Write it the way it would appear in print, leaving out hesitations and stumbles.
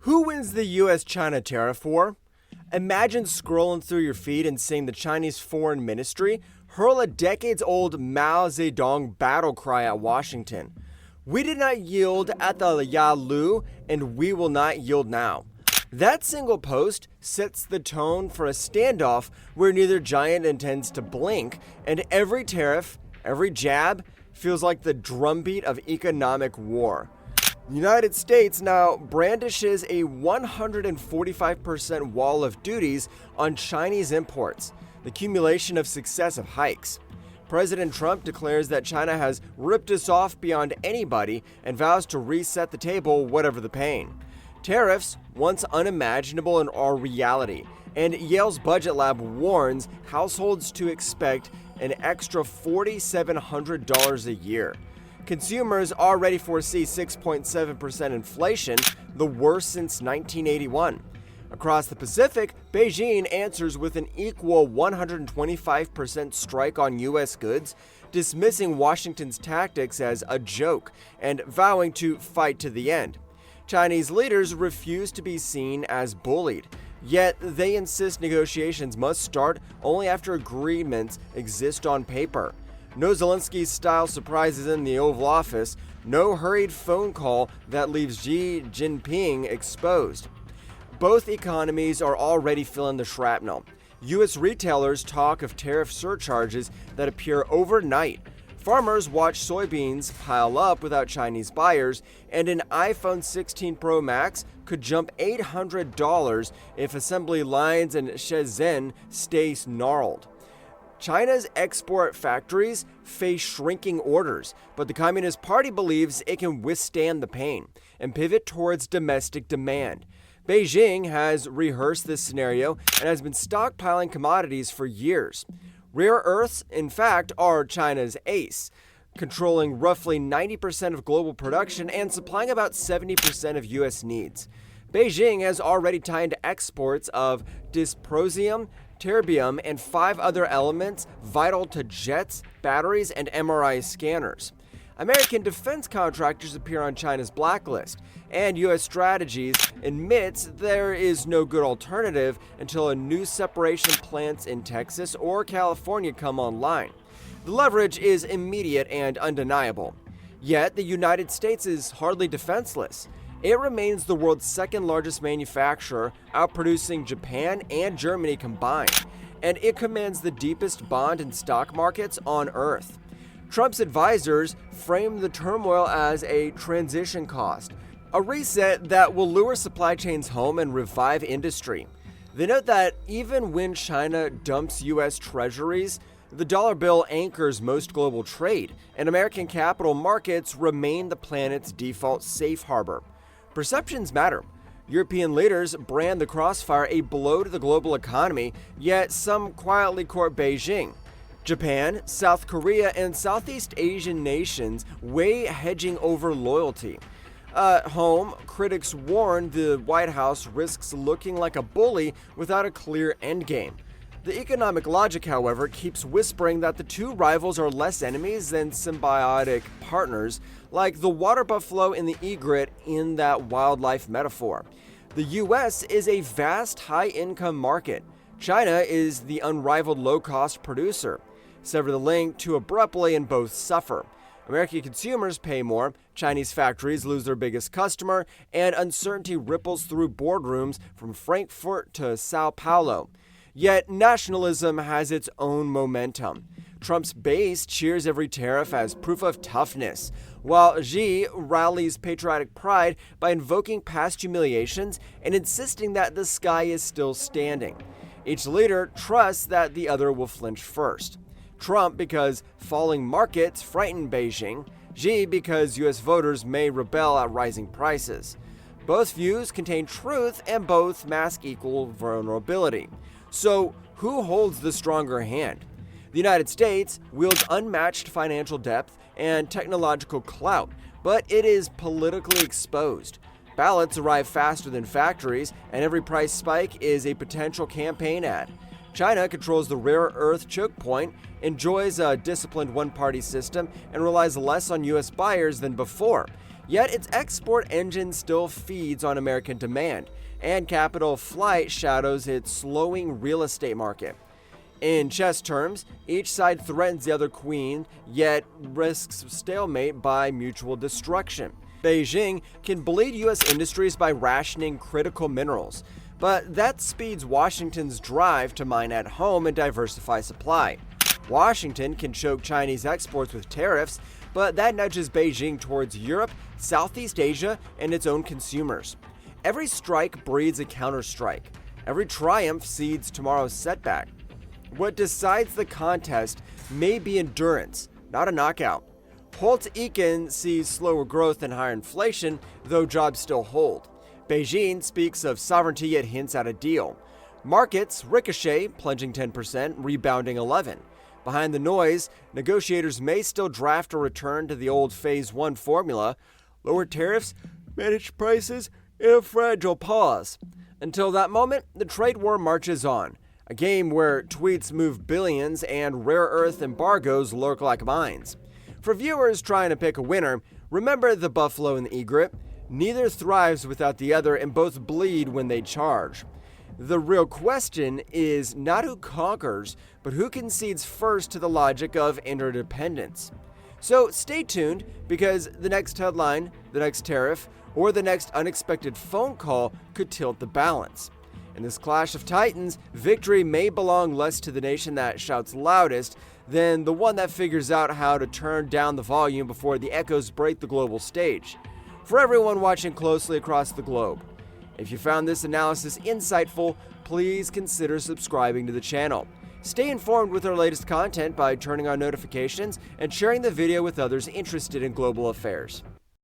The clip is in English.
Who wins the US-China tariff war? Imagine scrolling through your feed and seeing the Chinese Foreign Ministry hurl a decades-old Mao Zedong battle cry at Washington. We did not yield at the Yalu, and we will not yield now. That single post sets the tone for a standoff where neither giant intends to blink, and every tariff, every jab, feels like the drumbeat of economic war. The United States now brandishes a 145% wall of duties on Chinese imports, the accumulation of successive hikes. President Trump declares that China has ripped us off beyond anybody and vows to reset the table, whatever the pain. Tariffs, once unimaginable, are reality, and Yale's Budget Lab warns households to expect an extra $4,700 a year. Consumers already foresee 6.7% inflation, the worst since 1981. Across the Pacific, Beijing answers with an equal 125% strike on U.S. goods, dismissing Washington's tactics as a joke and vowing to fight to the end. Chinese leaders refuse to be seen as bullied, yet they insist negotiations must start only after agreements exist on paper. No Zelensky-style surprises in the Oval Office, no hurried phone call that leaves Xi Jinping exposed. Both economies are already feeling the shrapnel. U.S. retailers talk of tariff surcharges that appear overnight. Farmers watch soybeans pile up without Chinese buyers, and an iPhone 16 Pro Max could jump $800 if assembly lines in Shenzhen stay gnarled. China's export factories face shrinking orders, but the Communist Party believes it can withstand the pain and pivot towards domestic demand. Beijing has rehearsed this scenario and has been stockpiling commodities for years. Rare earths, in fact, are China's ace, controlling roughly 90% of global production and supplying about 70% of U.S. needs. Beijing has already tied exports of dysprosium, terbium, and 5 other elements vital to jets, batteries, and MRI scanners. American defense contractors appear on China's blacklist, and U.S. strategies admits there is no good alternative until a new separation plants in Texas or California come online. The leverage is immediate and undeniable. Yet, the United States is hardly defenseless. It remains the world's second largest manufacturer, outproducing Japan and Germany combined, and it commands the deepest bond and stock markets on Earth. Trump's advisors frame the turmoil as a transition cost, a reset that will lure supply chains home and revive industry. They note that even when China dumps U.S. treasuries, the dollar bill anchors most global trade, and American capital markets remain the planet's default safe harbor. Perceptions matter. European leaders brand the crossfire a blow to the global economy, yet some quietly court Beijing. Japan, South Korea, and Southeast Asian nations weigh hedging over loyalty. At home, critics warn the White House risks looking like a bully without a clear endgame. The economic logic, however, keeps whispering that the two rivals are less enemies than symbiotic partners, like the water buffalo and the egret in that wildlife metaphor. The U.S. is a vast high-income market. China is the unrivaled low-cost producer. Sever the link too abruptly and both suffer. American consumers pay more, Chinese factories lose their biggest customer, and uncertainty ripples through boardrooms from Frankfurt to Sao Paulo. Yet nationalism has its own momentum. Trump's base cheers every tariff as proof of toughness, while Xi rallies patriotic pride by invoking past humiliations and insisting that the sky is still standing. Each leader trusts that the other will flinch first. Trump because falling markets frighten Beijing, Xi because U.S. voters may rebel at rising prices. Both views contain truth and both mask equal vulnerability. So, who holds the stronger hand? The United States wields unmatched financial depth and technological clout, but it is politically exposed. Ballots arrive faster than factories, and every price spike is a potential campaign ad. China controls the rare earth choke point, enjoys a disciplined one-party system, and relies less on U.S. buyers than before. Yet its export engine still feeds on American demand, and capital flight shadows its slowing real estate market. In chess terms, each side threatens the other queen, yet risks stalemate by mutual destruction. Beijing can bleed U.S. industries by rationing critical minerals, but that speeds Washington's drive to mine at home and diversify supply. Washington can choke Chinese exports with tariffs, but that nudges Beijing towards Europe, Southeast Asia, and its own consumers. Every strike breeds a counterstrike. Every triumph seeds tomorrow's setback. What decides the contest may be endurance, not a knockout. Holt's Econ sees slower growth and higher inflation, though jobs still hold. Beijing speaks of sovereignty yet hints at a deal. Markets ricochet, plunging 10%, rebounding 11%. Behind the noise, negotiators may still draft a return to the old Phase 1 formula: lower tariffs, manage prices, and a fragile pause. Until that moment, the trade war marches on, a game where tweets move billions and rare earth embargoes lurk like mines. For viewers trying to pick a winner, remember the buffalo and the egret. Neither thrives without the other, and both bleed when they charge. The real question is not who conquers, but who concedes first to the logic of interdependence. So stay tuned, because the next headline, the next tariff, or the next unexpected phone call could tilt the balance. In this clash of titans, victory may belong less to the nation that shouts loudest than the one that figures out how to turn down the volume before the echoes break the global stage. For everyone watching closely across the globe, if you found this analysis insightful, please consider subscribing to the channel. Stay informed with our latest content by turning on notifications and sharing the video with others interested in global affairs.